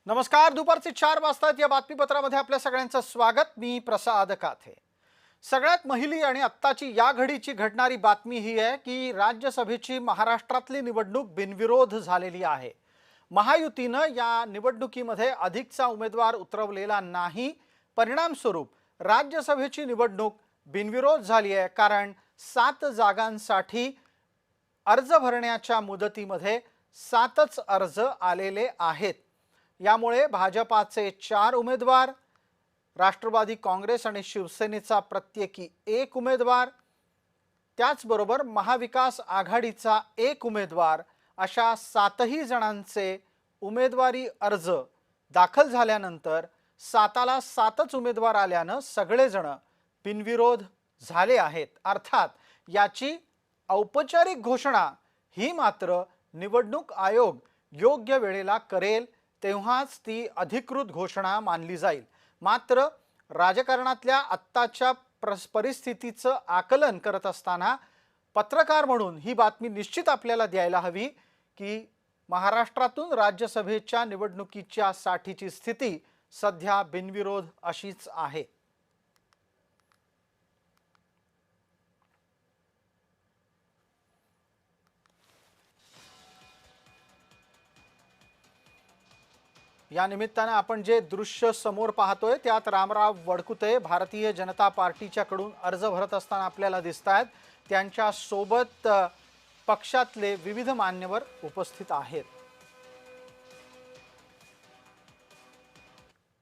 नमस्कार. दुपारचे 4 वाजतात. या बातमीपत्रामध्ये आपल्या सगळ्यांचं स्वागत. मी प्रसाद काथे. सगळ्यात पहिली आणि आत्ताची या घडीची घडणारी बातमी ही आहे की राज्यसभेची महाराष्ट्रातली निवडणूक बिनविरोध झालेली आहे. महायुतीनं या निवडणुकीमध्ये अधिकचा उमेदवार उतरवलेला नाही. परिणाम स्वरूप राज्यसभेची निवडणूक बिनविरोध झाली आहे, कारण 7 जागांसाठी अर्ज भरण्याच्या मुदतीमध्ये 7च अर्ज आलेले आहेत. यामुळे भाजपाचे 4 उमेदवार, राष्ट्रवादी काँग्रेस आणि शिवसेनेचा प्रत्येकी 1 उमेदवार, त्याचबरोबर महाविकास आघाडीचा 1 उमेदवार अशा 7ही जणांचे उमेदवारी अर्ज दाखल झाल्यानंतर 7ला 7च उमेदवार आल्यानं सगळेजण बिनविरोध झाले आहेत. अर्थात याची औपचारिक घोषणा ही मात्र निवडणूक आयोग योग्य वेळेला करेल, तेव्हाच ती अधिकृत घोषणा मानली जाईल. मात्र राजकारणातल्या आत्ताच्या परिस्थितीचं आकलन करत असताना पत्रकार म्हणून ही बातमी निश्चित आपल्याला द्यायला हवी की महाराष्ट्रातून राज्यसभेच्या निवडणुकीच्या साठीची स्थिती सध्या बिनविरोध अशीच आहे. या निमित्ताने आपण जे दृश्य समोर पाहतोय त्यात रामराव वडकुते भारतीय जनता पार्टीच्याकडून अर्ज भरत असताना आपल्याला दिसतात. त्यांच्या सोबत पक्षातले विविध मान्यवर उपस्थित आहेत.